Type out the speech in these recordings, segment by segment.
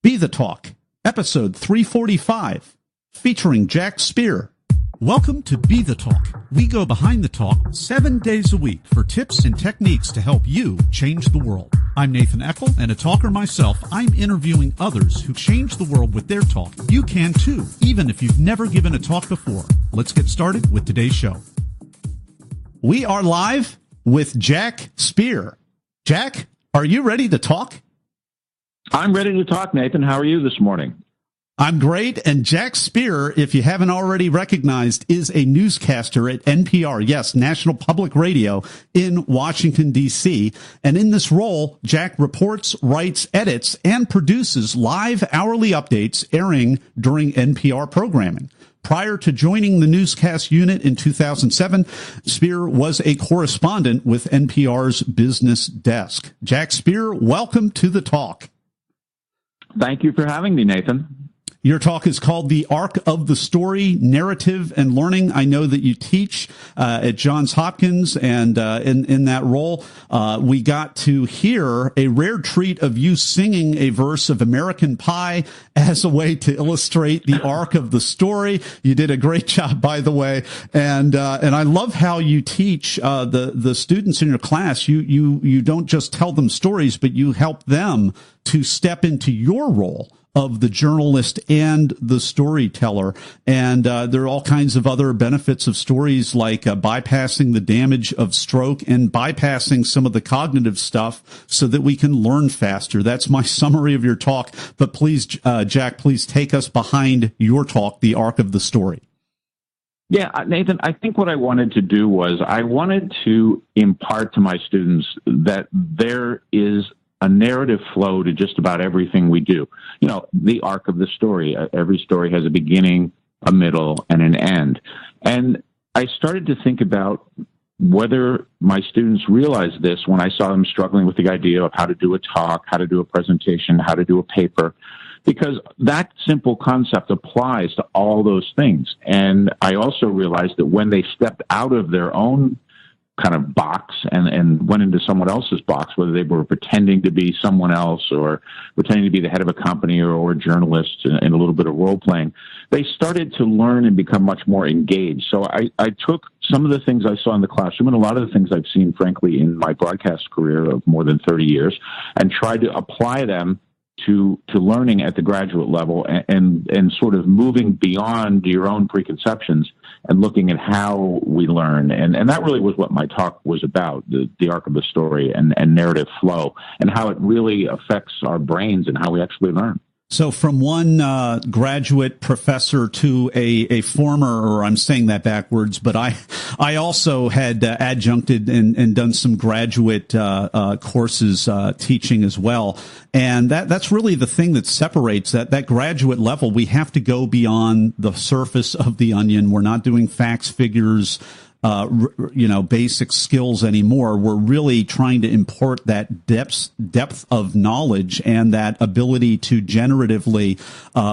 Be the Talk, episode 345, featuring Jack Speer. Welcome to Be the Talk. We go behind the talk 7 days a week for tips and techniques to help you change the world. I'm Nathan Eckel, and a talker myself. I'm interviewing others who change the world with their talk. You can too, even if you've never given a talk before. Let's get started with today's show. We are live with Jack Speer. Jack, are you ready to talk? I'm ready to talk, Nathan. How are you this morning? I'm great. And Jack Speer, if you haven't already recognized, is a newscaster at NPR, yes, National Public Radio in Washington, D.C. And in this role, Jack reports, writes, edits, and produces live hourly updates airing during NPR programming. Prior to joining the newscast unit in 2007, Speer was a correspondent with NPR's business desk. Jack Speer, welcome to the talk. Thank you for having me, Nathan. Your talk is called The Arc of the Story, Narrative and Learning. I know that you teach at Johns Hopkins, and in that role, we got to hear a rare treat of you singing a verse of American Pie as a way to illustrate the arc of the story. You did a great job, by the way, and I love how you teach the students in your class. You don't just tell them stories, but you help them to step into your role of the journalist and the storyteller. And there are all kinds of other benefits of stories, like bypassing the damage of stroke and bypassing some of the cognitive stuff so that we can learn faster. That's my summary of your talk. But please, Jack, please take us behind your talk, The Arc of the Story. Yeah, Nathan, I think what I wanted to do was I wanted to impart to my students that there is a narrative flow to just about everything we do. You know, the arc of the story. Every story has a beginning, a middle, and an end. And I started to think about whether my students realized this when I saw them struggling with the idea of how to do a talk, how to do a presentation, how to do a paper, because that simple concept applies to all those things. And I also realized that when they stepped out of their own kind of box and went into someone else's box, whether they were pretending to be someone else or pretending to be the head of a company or a journalist in a little bit of role playing, they started to learn and become much more engaged. So I took some of the things I saw in the classroom and a lot of the things I've seen, frankly, in my broadcast career of more than 30 years and tried to apply them to learning at the graduate level and sort of moving beyond your own preconceptions and looking at how we learn. And that really was what my talk was about, the arc of the story and narrative flow and how it really affects our brains and how we actually learn. So from one graduate professor to a former, or I'm saying that backwards, but I also had adjuncted and done some graduate courses teaching as well. And that's really the thing that separates that graduate level. We have to go beyond the surface of the onion. We're not doing facts, figures, basic skills anymore. We're really trying to import that depth of knowledge and that ability to generatively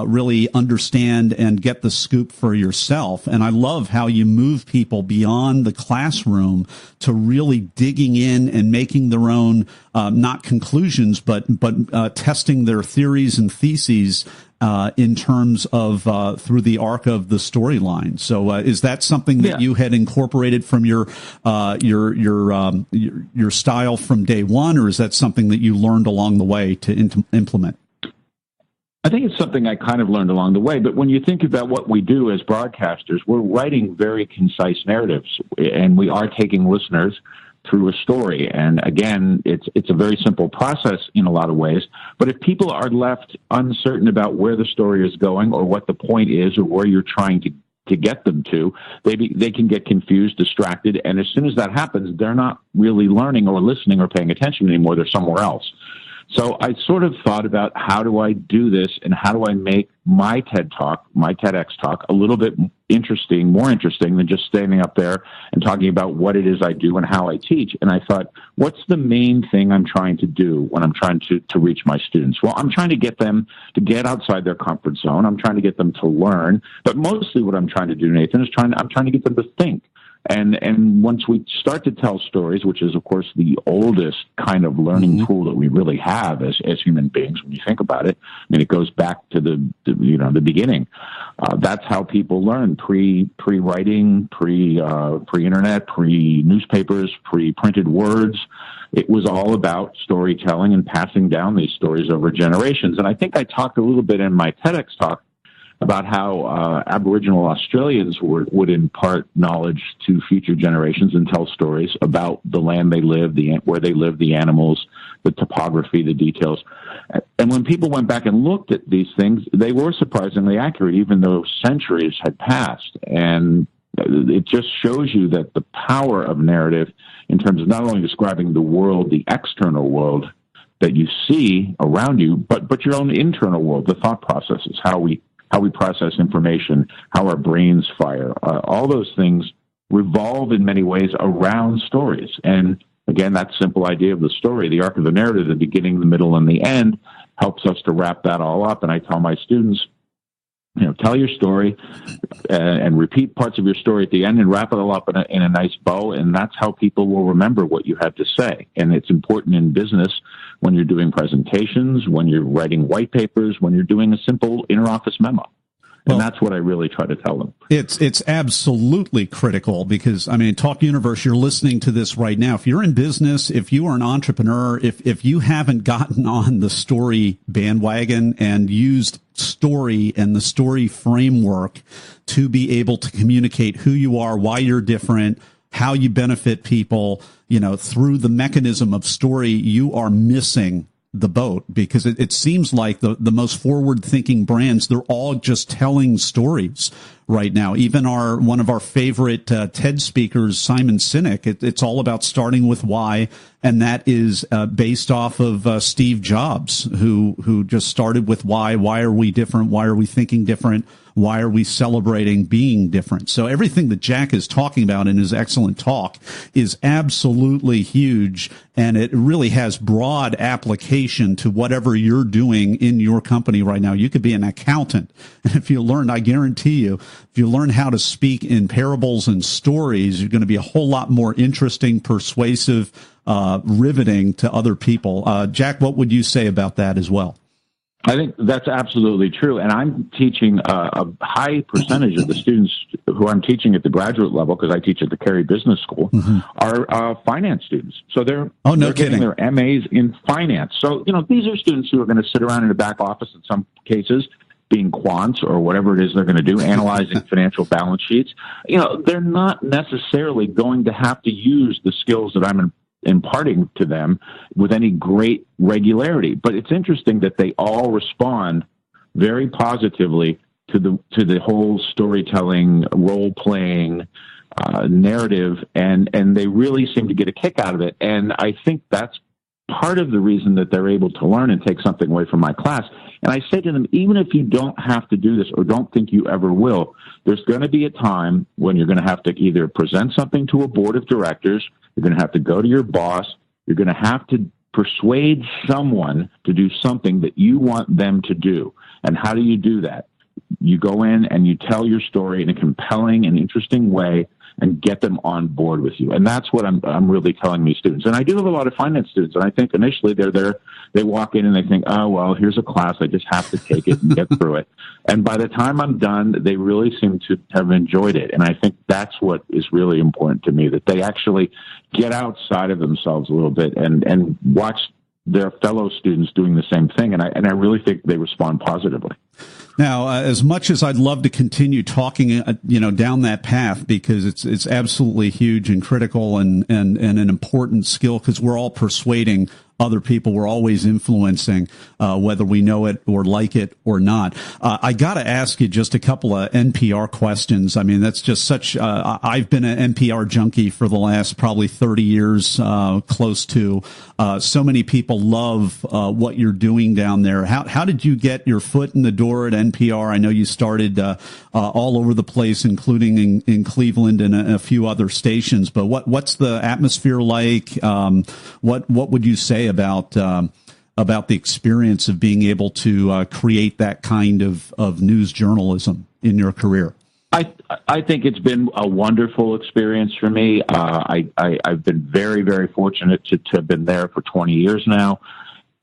really understand and get the scoop for yourself. And I love how you move people beyond the classroom to really digging in and making their own, not conclusions, but testing their theories and theses in terms of through the arc of the storyline. So is that something that you had incorporated from your style from day one, or is that something that you learned along the way to implement? I think it's something I kind of learned along the way, but when you think about what we do as broadcasters, we're writing very concise narratives, and we are taking listeners through a story. And again, it's a very simple process in a lot of ways. But if people are left uncertain about where the story is going or what the point is or where you're trying to get them to, they can get confused, distracted. And as soon as that happens, they're not really learning or listening or paying attention anymore. They're somewhere else. So I sort of thought about how do I do this and how do I make my TED Talk, my TEDx talk, a little bit interesting, more interesting than just standing up there and talking about what it is I do and how I teach. And I thought, what's the main thing I'm trying to do when I'm trying to reach my students? Well, I'm trying to get them to get outside their comfort zone. I'm trying to get them to learn. But mostly what I'm trying to do, Nathan, is I'm trying to get them to think. And once we start to tell stories, which is, of course, the oldest kind of learning tool that we really have as human beings, when you think about it, I mean, it goes back to the beginning. That's how people learn: pre-writing, pre-internet, pre-newspapers, pre-printed words. It was all about storytelling and passing down these stories over generations. And I think I talked a little bit in my TEDx talk about how Aboriginal Australians would impart knowledge to future generations and tell stories about the land they live, where they live, the animals, the topography, the details. And when people went back and looked at these things, they were surprisingly accurate, even though centuries had passed. And it just shows you that the power of narrative in terms of not only describing the world, the external world that you see around you, but your own internal world, the thought processes, how we process information, how our brains fire. All those things revolve in many ways around stories. And again, that simple idea of the story, the arc of the narrative, the beginning, the middle, and the end, helps us to wrap that all up. And I tell my students, tell your story and repeat parts of your story at the end and wrap it all up in a nice bow. And that's how people will remember what you have to say. And it's important in business when you're doing presentations, when you're writing white papers, when you're doing a simple interoffice memo. And that's what I really try to tell them. It's absolutely critical because, I mean, Talk Universe, you're listening to this right now. If you're in business, if you are an entrepreneur, if you haven't gotten on the story bandwagon and used story and the story framework to be able to communicate who you are, why you're different, how you benefit people, through the mechanism of story, you are missing the boat, because it seems like the most forward-thinking brands, they're all just telling stories right now. Even one of our favorite TED speakers, Simon Sinek, it's all about starting with why, and that is based off of Steve Jobs, who just started with why. Why are we different? Why are we thinking different? Why are we celebrating being different? So everything that Jack is talking about in his excellent talk is absolutely huge, and it really has broad application to whatever you're doing in your company right now. You could be an accountant, and if you learn, I guarantee you, if you learn how to speak in parables and stories, you're going to be a whole lot more interesting, persuasive, riveting to other people. Jack, what would you say about that as well? I think that's absolutely true. And I'm teaching a high percentage of the students who I'm teaching at the graduate level, because I teach at the Carey Business School, are finance students. So they're getting their MAs in finance. So, these are students who are going to sit around in the back office in some cases, being quants or whatever it is they're going to do, analyzing financial balance sheets. They're not necessarily going to have to use the skills that I'm imparting to them with any great regularity. But it's interesting that they all respond very positively to the whole storytelling, role-playing narrative, and they really seem to get a kick out of it. And I think that's part of the reason that they're able to learn and take something away from my class. And I say to them, even if you don't have to do this or don't think you ever will, there's going to be a time when you're going to have to either present something to a board of directors, you're going to have to go to your boss, you're going to have to persuade someone to do something that you want them to do. And how do you do that? You go in and you tell your story in a compelling and interesting way and get them on board with you. And that's what I'm really telling these students. And I do have a lot of finance students, and I think initially they're there, they walk in and they think, oh, well, here's a class, I just have to take it and get through it. And by the time I'm done, they really seem to have enjoyed it. And I think that's what is really important to me, that they actually get outside of themselves a little bit and watch their fellow students doing the same thing. And I really think they respond positively. Now, as much as I'd love to continue talking, down that path, because it's absolutely huge and critical and an important skill, because we're all persuading other people. We're always influencing, whether we know it or like it or not. I got to ask you just a couple of NPR questions. I mean, that's just such, I've been an NPR junkie for the last probably 30 years, close to. So many people love what you're doing down there. How did you get your foot in the door at NPR? I know you started all over the place, including in Cleveland and a few other stations. But what's the atmosphere like? What would you say about the experience of being able to create that kind of news journalism in your career? I think it's been a wonderful experience for me. I've been very, very fortunate to have been there for 20 years now.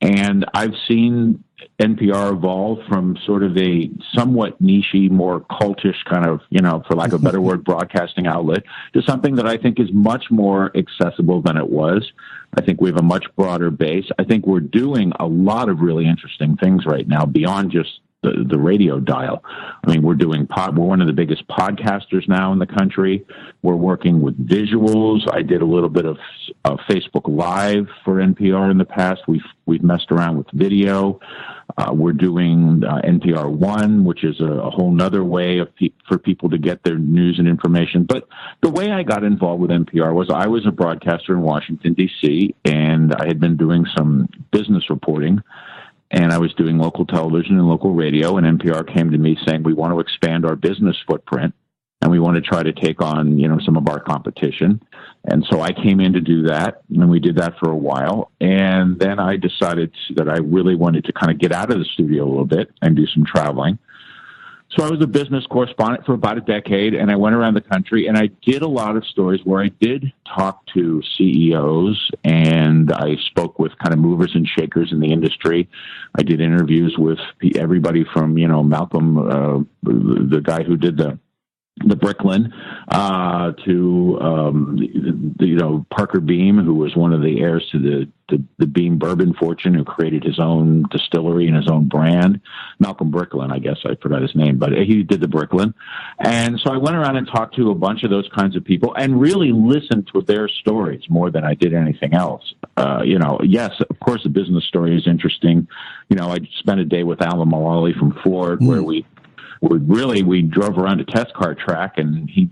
And I've seen NPR evolve from sort of a somewhat niche-y, more cultish kind of, for lack of a better word, broadcasting outlet to something that I think is much more accessible than it was. I think we have a much broader base. I think we're doing a lot of really interesting things right now beyond just the radio dial. I mean, we're one of the biggest podcasters now in the country. We're working with visuals. I did a little bit of Facebook Live for NPR in the past. We've messed around with video. We're doing NPR One, which is a whole nother way for people to get their news and information. But the way I got involved with NPR was I was a broadcaster in Washington, D.C., and I had been doing some business reporting. And I was doing local television and local radio, and NPR came to me saying, we want to expand our business footprint, and we want to try to take on, some of our competition. And so I came in to do that, and we did that for a while. And then I decided that I really wanted to kind of get out of the studio a little bit and do some traveling. So I was a business correspondent for about a decade, and I went around the country, and I did a lot of stories where I did talk to CEOs, and I spoke with kind of movers and shakers in the industry. I did interviews with everybody from, Malcolm, the guy who did the Bricklin, to Parker Beam, who was one of the heirs to the Beam bourbon fortune, who created his own distillery and his own brand. Malcolm Bricklin, I guess I forgot his name, but he did the Bricklin. And so I went around and talked to a bunch of those kinds of people and really listened to their stories more than I did anything else. Yes, of course, the business story is interesting. I spent a day with Alan Mullally from Ford, where we drove around a test car track, and he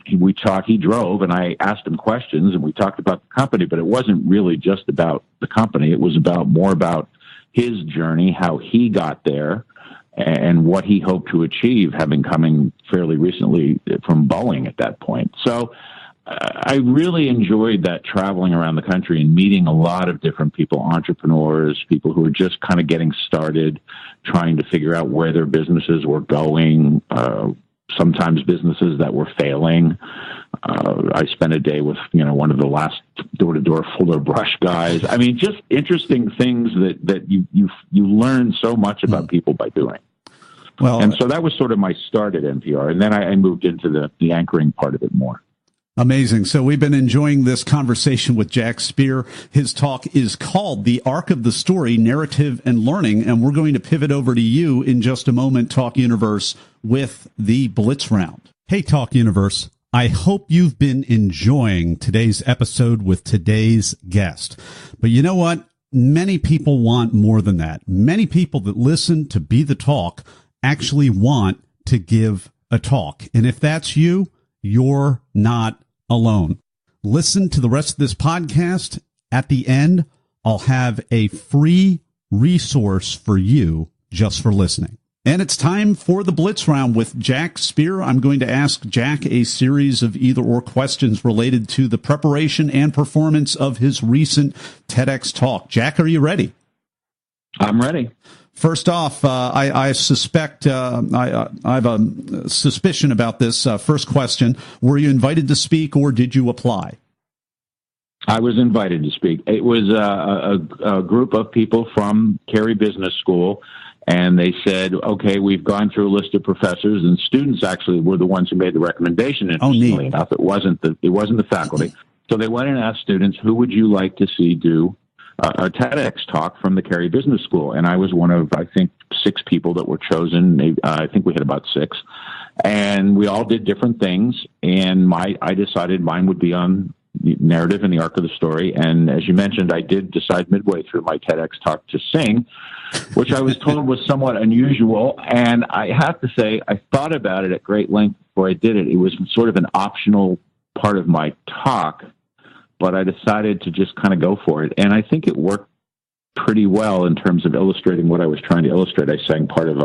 drove, and I asked him questions, and we talked about the company, but it wasn't really just about the company. It was more about his journey, how he got there, and what he hoped to achieve, having coming fairly recently from Boeing at that point. So I really enjoyed that, traveling around the country and meeting a lot of different people, entrepreneurs, people who were just kind of getting started, trying to figure out where their businesses were going, sometimes businesses that were failing. I spent a day with, one of the last door-to-door Fuller Brush guys. I mean, just interesting things that you learn so much about people by doing. Well, and so that was sort of my start at NPR. And then I moved into the anchoring part of it more. Amazing. So we've been enjoying this conversation with Jack Speer. His talk is called The Arc of the Story, Narrative and Learning. And we're going to pivot over to you in just a moment, Talk Universe, with the Blitz Round. Hey, Talk Universe. I hope you've been enjoying today's episode with today's guest. But you know what? Many people want more than that. Many people that listen to Be the Talk actually want to give a talk. And if that's you, you're not alone. Listen to the rest of this podcast. At the end, I'll have a free resource for you just for listening. And it's time for the Blitz Round with Jack Speer. I'm going to ask Jack a series of either-or questions related to the preparation and performance of his recent TEDx talk. Jack, are you ready? I'm ready. First off, I suspect I have a suspicion about this. First question: were you invited to speak, or did you apply? I was invited to speak. It was a group of people from Carey Business School, and they said, "Okay, we've gone through a list of professors, and students actually were the ones who made the recommendation." Interestingly enough, it wasn't the faculty. So they went and asked students, "Who would you like to see do a TEDx talk from the Carey Business School?" And I was one of, I think, 6 people that were chosen. I think we had about 6. And we all did different things. And I decided mine would be on the narrative and the arc of the story. And as you mentioned, I did decide midway through my TEDx talk to sing, which I was told was somewhat unusual. And I have to say, I thought about it at great length before I did it. It was sort of an optional part of my talk, but I decided to just kind of go for it. And I think it worked pretty well in terms of illustrating what I was trying to illustrate. I sang part of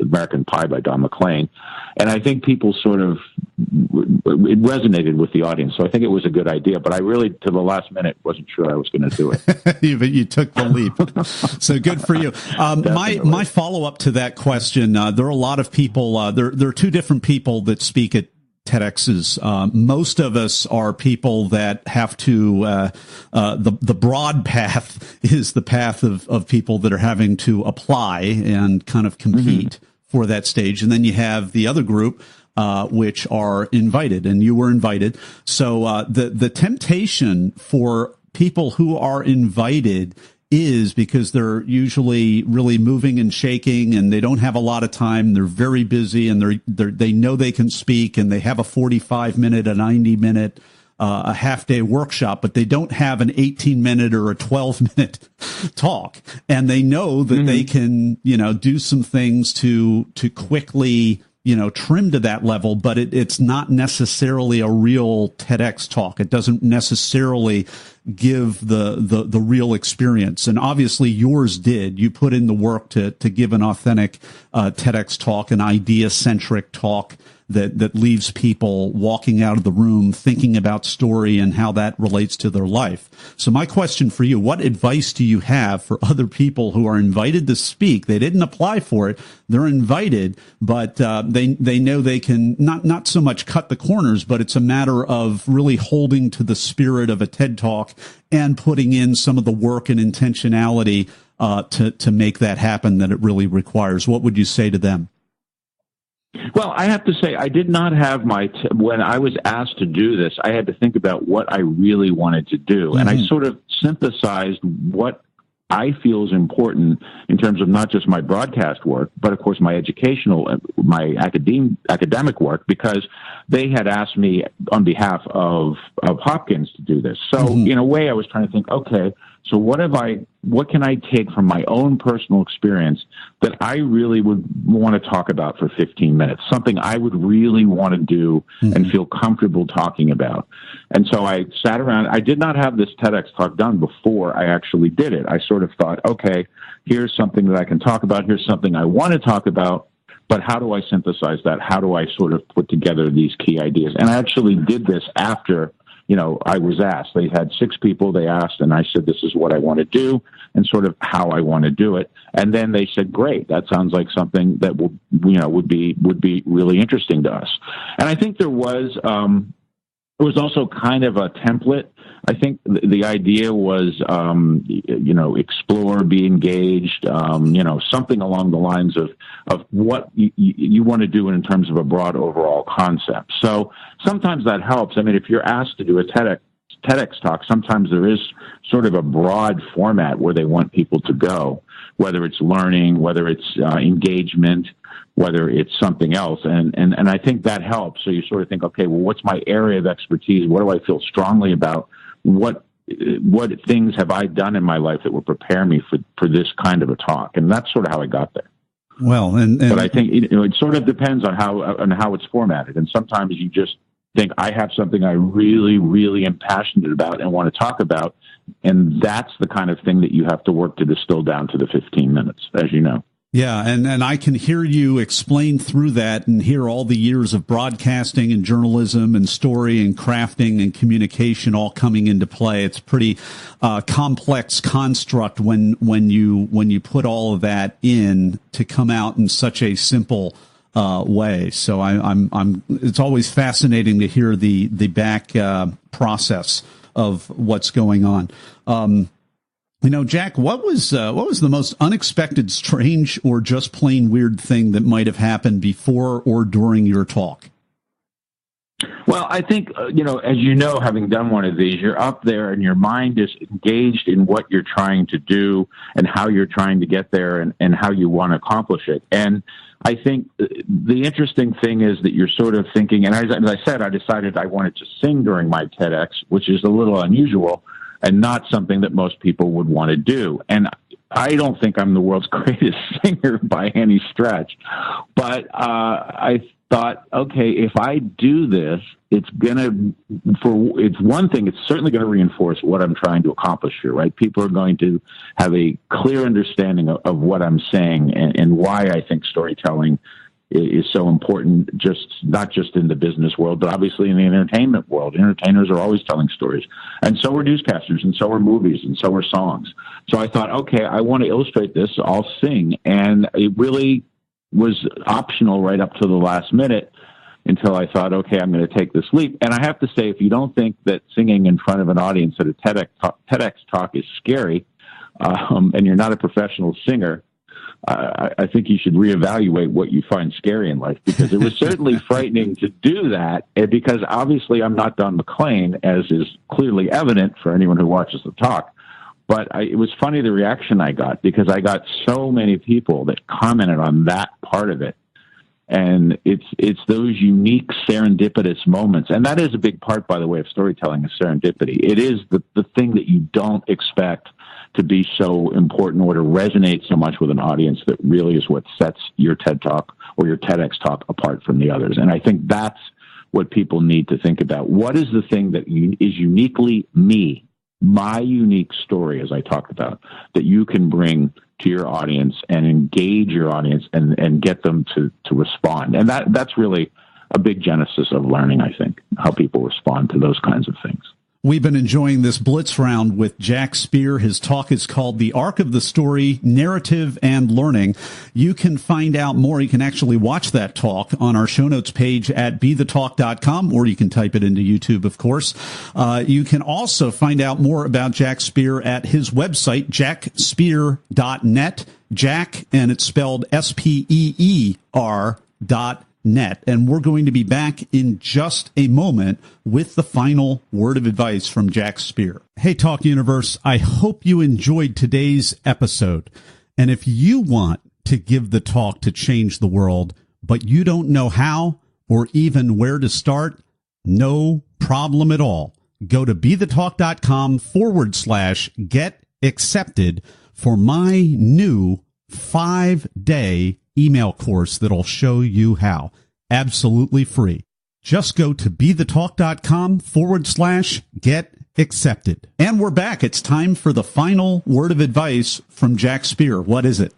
American Pie by Don McLean. And I think people it resonated with the audience. So I think it was a good idea, but I really, to the last minute, wasn't sure I was going to do it. But you took the leap. So good for you. My follow-up to that question, there are a lot of people, there are 2 different people that speak at TEDx's. Most of us are people that have to, the broad path is the path of people that are having to apply and kind of compete for that stage. And then you have the other group, which are invited, and you were invited. So, the temptation for people who are invited is because they're usually really moving and shaking, and they don't have a lot of time. They're very busy, and they know they can speak, and they have a 45-minute, a 90-minute, a half-day workshop, but they don't have an 18-minute or a 12-minute talk. And they know that they can, do some things to quickly, trim to that level, but it's not necessarily a real TEDx talk. It doesn't necessarily give the real experience. And obviously yours did. You put in the work to give an authentic TEDx talk, an idea-centric talk that leaves people walking out of the room thinking about story and how that relates to their life. So my question for you, what advice do you have for other people who are invited to speak? They didn't apply for it. They're invited, but they know they can not so much cut the corners, but it's a matter of really holding to the spirit of a TED Talk and putting in some of the work and intentionality to make that happen that it really requires. What would you say to them? Well, I have to say, I did not have when I was asked to do this, I had to think about what I really wanted to do. And I sort of synthesized what I feel is important in terms of not just my broadcast work, but of course my my academic work, because they had asked me on behalf of Hopkins to do this. So in a way I was trying to think, okay, so what can I take from my own personal experience that I really would want to talk about for 15 minutes, something I would really want to do and feel comfortable talking about. And so I sat around. I did not have this TEDx talk done before I actually did it. I sort of thought, okay, here's something that I can talk about. Here's something I want to talk about. But how do I synthesize that? How do I sort of put together these key ideas? And I actually did this after I was asked. They had 6 people they asked, and I said, this is what I want to do and sort of how I want to do it. And then they said, great, that sounds like something that would be really interesting to us. And I think there was also kind of a template. I think the idea was, explore, be engaged, something along the lines of what you want to do in terms of a broad overall concept. So sometimes that helps. I mean, if you're asked to do a TEDx talk, sometimes there is sort of a broad format where they want people to go, whether it's learning, whether it's engagement, whether it's something else. And I think that helps. So you sort of think, okay, well, what's my area of expertise? What do I feel strongly about? What things have I done in my life that will prepare me for this kind of a talk? And that's sort of how I got there. Well, but I think it sort of depends on how it's formatted. And sometimes you just think, I have something I really, really am passionate about and want to talk about. And that's the kind of thing that you have to work to distill down to the 15 minutes, as you know. Yeah, and I can hear you explain through that and hear all the years of broadcasting and journalism and story and crafting and communication all coming into play. It's pretty complex construct when you put all of that in to come out in such a simple way. So I'm it's always fascinating to hear the back process of what's going on. Jack, what was the most unexpected, strange, or just plain weird thing that might have happened before or during your talk? Well, I think, as you know, having done one of these, you're up there and your mind is engaged in what you're trying to do and how you're trying to get there and how you want to accomplish it. And I think the interesting thing is that you're sort of thinking, and as I said, I decided I wanted to sing during my TEDx, which is a little unusual and not something that most people would want to do. And I don't think I'm the world's greatest singer by any stretch, but I thought, okay, if I do this, it's one thing, it's certainly going to reinforce what I'm trying to accomplish here, right? People are going to have a clear understanding of what I'm saying and why I think storytelling is so important, not just in the business world, but obviously in the entertainment world. Entertainers are always telling stories, and so are newscasters, and so are movies, and so are songs. So I thought, okay, I want to illustrate this. I'll sing, and it really was optional right up to the last minute. until I thought, okay, I'm going to take this leap. And I have to say, if you don't think that singing in front of an audience at a TEDx talk is scary, and you're not a professional singer, I think you should reevaluate what you find scary in life, because it was certainly frightening to do that, because obviously I'm not Don McLean, as is clearly evident for anyone who watches the talk. But it was funny, the reaction I got, because I got so many people that commented on that part of it. And it's those unique serendipitous moments. And that is a big part, by the way, of storytelling, is serendipity. It is the thing that you don't expect to be so important or to resonate so much with an audience that really is what sets your TED Talk or your TEDx talk apart from the others. And I think that's what people need to think about. What is the thing that is uniquely me, my unique story, as I talked about, that you can bring to your audience and engage your audience and get them to respond? And that's really a big genesis of learning, I think, how people respond to those kinds of things. We've been enjoying this Blitz round with Jack Speer. His talk is called The Arc of the Story, Narrative and Learning. You can find out more. You can actually watch that talk on our show notes page at BeTheTalk.com, or you can type it into YouTube, of course. You can also find out more about Jack Speer at his website, jackspeer.net. Jack, and it's spelled SPEER.net. And we're going to be back in just a moment with the final word of advice from Jack Speer. Hey, Talk Universe, I hope you enjoyed today's episode. And if you want to give the talk to change the world, but you don't know how or even where to start, no problem at all. Go to BeTheTalk.com/get accepted for my new 5-day email course that'll show you how. Absolutely free. Just go to BeTheTalk.com/get accepted. And we're back. It's time for the final word of advice from Jack Speer. What is it?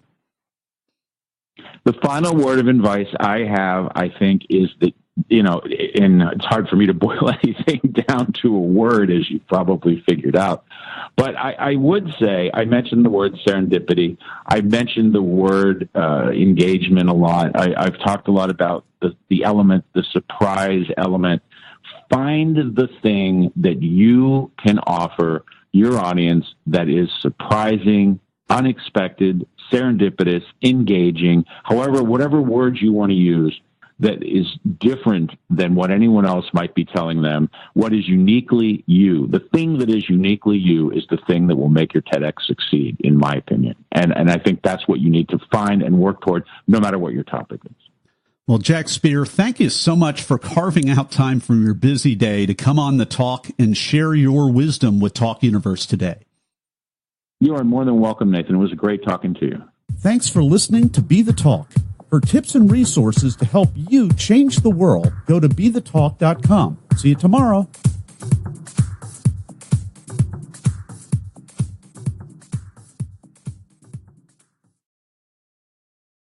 The final word of advice I have, I think, is that, and it's hard for me to boil anything down to a word, as you probably figured out. But I would say, I mentioned the word serendipity. I mentioned the word engagement a lot. I've talked a lot about the element, the surprise element. Find the thing that you can offer your audience that is surprising, unexpected, serendipitous, engaging, whatever words you want to use, that is different than what anyone else might be telling them. What is uniquely you? The thing that is uniquely you is the thing that will make your TEDx succeed, in my opinion. And I think that's what you need to find and work toward, no matter what your topic is. Well, Jack Speer, thank you so much for carving out time from your busy day to come on the talk and share your wisdom with Talk Universe today. You are more than welcome, Nathan. It was great talking to you. Thanks for listening to Be the Talk. For tips and resources to help you change the world, go to BeTheTalk.com. See you tomorrow.